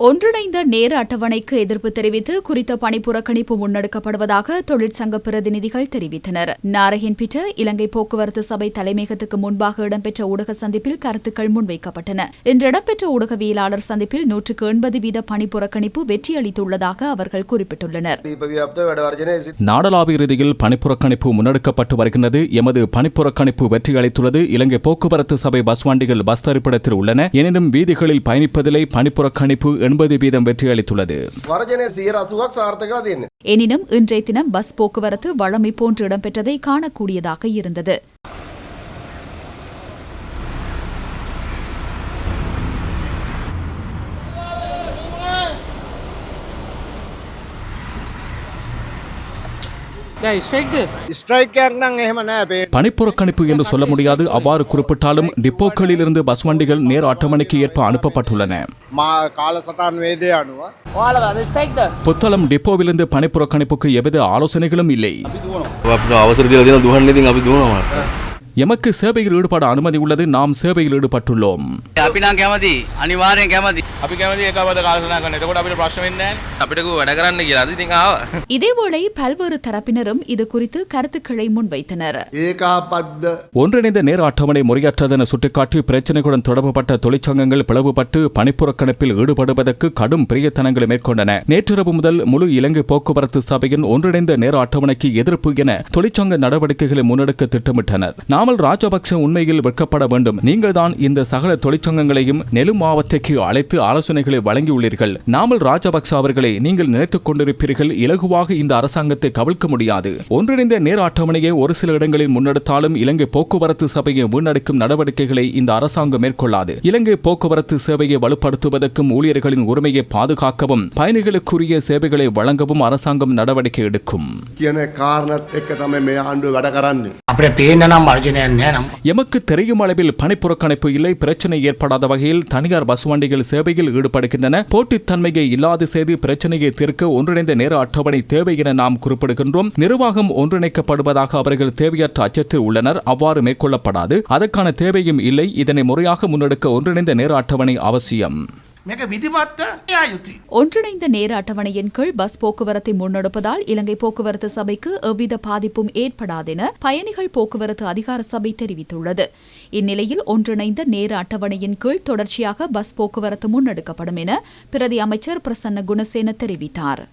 ஒன்றிணைந்த நேர அட்டவணைக்கு எதிர்ப்பு தெரிவித்து குறித்த பணி புறக்கணிப்பு முன்னெடுக்கப்படுவதாக தொழிற்சங்க பிரதிநிதிகள் தெரிவித்தனர். நாரஹின்பிட்ட இலங்கை போக்குவரத்து சபை தலைமையகத்துக்கு முன்பாக இடம்பெற்ற ஊடக சந்திப்பில் கருத்துக்கள் முன்வைக்கப்பட்டன. இன்று இடம்பெற்ற ஊடகவியலாளர் சந்திப்பில் 180% பணி புறக்கணிப்பு வெற்றியளித்துள்ளதாக அவர்கள் குறிப்பிட்டுள்ளனர். நாடளாவிய ரீதியில் பணிப்புறக்கணிப்பு முன்னெடுக்கப்பட்டு வருகின்றது. எமது பணிப்புறக்கணிப்பு வெற்றியளித்துள்ளது. இலங்கை போக்குவரத்து சபை பஸ் வண்டிகள் பஸ் தரிப்பிடத்தில் உள்ளன. எனினும் வீதிகளில் பயணிப்பதிலே பணிப்புறக்கணிப்பு 80% வெற்றியளித்துள்ளது. எனினும் இன்றைய தினம் பஸ் போக்குவரத்து வழமை போன்று இடம்பெற்றதை காணக்கூடியதாக இருந்தது. பணிப்புறக்கணிப்பு என்று சொல்ல முடியாது. அவ்வாறு குறிப்பிட்டாலும் டிப்போக்களில் இருந்து பஸ் வண்டிகள் நேர அட்டவணைக்கு ஏற்ப அனுப்பப்பட்டுள்ளன. புத்தளம் டிப்போவிலிருந்து பணிப்புறக்கணிப்புக்கு எவ்வித ஆலோசனைகளும் இல்லை. எமக்கு சேவையில் ஈடுபட அனுமதி உள்ளது. நாம் சேவையில் ஈடுபட்டுள்ளோம். இதேவேளை பல்வேறு தரப்பினரும் இது குறித்து கருத்துக்களை முன்வைத்தனர். ஒன்றிணைந்த நேர அட்டவணை முறையற்றதென சுட்டிக்காட்டி பிரச்சினைகளுடன் தொடர்புபட்ட தொழிற்சங்கங்கள் பிளவுபட்டு பணிப்புறக்கணிப்பில் ஈடுபடுவதற்கு கடும் பிரியத்தனங்களை மேற்கொண்டன. நேற்றிரவு முதல் முழு இலங்கை போக்குவரத்து சபையின் ஒன்றிணைந்த நேர அட்டவணைக்கு எதிர்ப்பு என தொழிற்சங்க நடவடிக்கைகளை முன்னெடுக்க திட்டமிட்டனர். நாமல் ராஜபக்ஷ உண்மையில் வெட்கப்பட வேண்டும். நீங்கள் தான் இந்த சகல தொழிற்சங்கங்களையும் நெலு மாவட்டத்திற்கு அழைத்து ஆலோசனைகளை வழங்கியுள்ளீர்கள். நாமல் ராஜபக்ஷ அவர்களை நீங்கள் நினைத்துக் கொண்டிருப்பீர்கள். இலகுவாக இந்த அரசாங்கத்தை கவிழ்க்க முடியாது. ஒன்றிணைந்த நேர அட்டவணையை ஒரு சில இடங்களில் முன்னெடுத்தாலும் இலங்கை போக்குவரத்து சபையை வீணடிக்கும் நடவடிக்கைகளை இந்த அரசாங்கம் மேற்கொள்ளாது. இலங்கை போக்குவரத்து சேவையை வலுப்படுத்துவதற்கும் ஊழியர்களின் உரிமையை பாதுகாக்கவும் பயணிகளுக்குரிய சேவைகளை வழங்கவும் அரசாங்கம் நடவடிக்கை எடுக்கும். எமக்கு தெரியும் அளவில் பணிப்புறக்கணிப்பு இல்லை. பிரச்சனை ஏற்படாத வகையில் தனியார் பஸ் வண்டிகள் சேவையில் ஈடுபடுகின்றன. போட்டித்தன்மையை இல்லாது செய்து பிரச்சனையை தீர்க்க ஒன்றிணைந்த நேர அட்டவணை தேவை என நாம் குறிப்பிடுகின்றோம். நிர்வாகம் ஒன்றிணைக்கப்படுவதாக அவர்கள் தேவையற்ற அச்சத்தில் உள்ளனர். அவ்வாறு மேற்கொள்ளப்படாது. அதற்கான தேவையும் இல்லை. இதனை முறையாக முன்னெடுக்க ஒன்றிணைந்த நேர அட்டவணை அவசியம். ஒன்றிணைந்த நேர அட்டவணையின் கீழ் பஸ் போக்குவரத்தை முன்னெடுப்பதால் இலங்கை போக்குவரத்து சபைக்கு எவ்வித பாதிப்பும் ஏற்படாதென பயணிகள் போக்குவரத்து அதிகார சபை தெரிவித்துள்ளது. இந்நிலையில் ஒன்றிணைந்த நேர அட்டவணையின் கீழ் தொடர்ச்சியாக பஸ் போக்குவரத்து முன்னெடுக்கப்படும் என பிரதி அமைச்சர் பிரசன்ன குணசேன தெரிவித்தார்.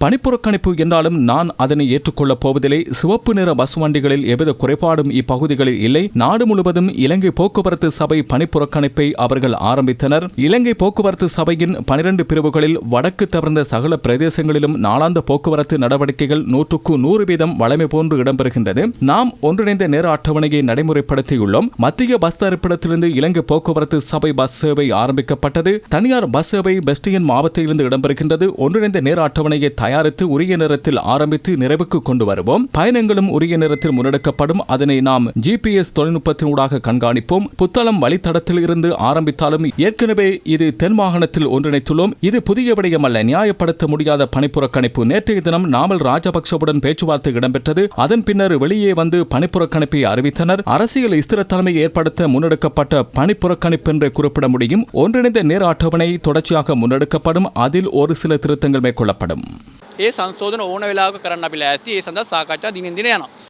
பணிப்புறக்கணிப்பு என்றாலும் நான் அதனை ஏற்றுக்கொள்ளப் போவதில்லை. சிவப்பு நிற பஸ் வண்டிகளில் எவ்வித குறைபாடும் இப்பகுதிகளில் இல்லை. நாடு முழுவதும் இலங்கை போக்குவரத்து சபை பணிப்புறக்கணிப்பை அவர்கள் ஆரம்பித்தனர். இலங்கை போக்குவரத்து சபையின் 12 பிரிவுகளில் வடக்கு தவிர்ந்த சகல பிரதேசங்களிலும் நாளாந்த போக்குவரத்து நடவடிக்கைகள் 100% வளமை போன்று இடம்பெறுகின்றது. நாம் ஒன்றிணைந்த நேர அட்டவணையை நடைமுறைப்படுத்தியுள்ளோம். மத்திய பஸ் தரிப்பிடத்திலிருந்து இலங்கை போக்குவரத்து சபை பஸ் சேவை ஆரம்பிக்கப்பட்டது. தனியார் பஸ் சேவை பெஸ்டியன் மாவட்டத்திலிருந்து இடம்பெறுகின்றது. ஒன்றிணைந்த நேர அட்டவணையை தயாரித்து உரிய நேரத்தில் ஆரம்பித்து நிறைவுக்கு கொண்டு வருவோம். பயணங்களும் உரிய நேரத்தில் முன்னெடுக்கப்படும். அதனை நாம் GPS தொழில்நுட்பத்தினூடாக கண்காணிப்போம். புத்தளம் வழித்தடத்தில் இருந்து ஆரம்பித்தாலும் ஏற்கனவே இது தென் மாகாணத்தில் ஒன்றிணைத்துள்ளோம். இது புதிய விடயம் அல்ல. நியாயப்படுத்த முடியாத பணிப்புறக்கணிப்பு. நேற்றைய தினம் நாமல் ராஜபக்சவுடன் பேச்சுவார்த்தை இடம்பெற்றது. அதன் பின்னர் வெளியே வந்து பணிப்புறக்கணிப்பை அறிவித்தனர். அரசியல் ஸ்திரத்தன்மையை ஏற்படுத்த முன்னெடுக்கப்பட்ட பணிப்புறக்கணிப்பு என்று குறிப்பிட முடியும். ஒன்றிணைந்த நேர அட்டவணை தொடர்ச்சியாக முன்னெடுக்கப்படும். அதில் ஒரு சில திருத்தங்கள் மேற்கொள்ளப்படும். ඒ සංශෝධන ඕන වෙලාවක කරන්න අපි ලෑස්ති. ඒ සඳහා සාකච්ඡා දිනෙන් දින යනවා.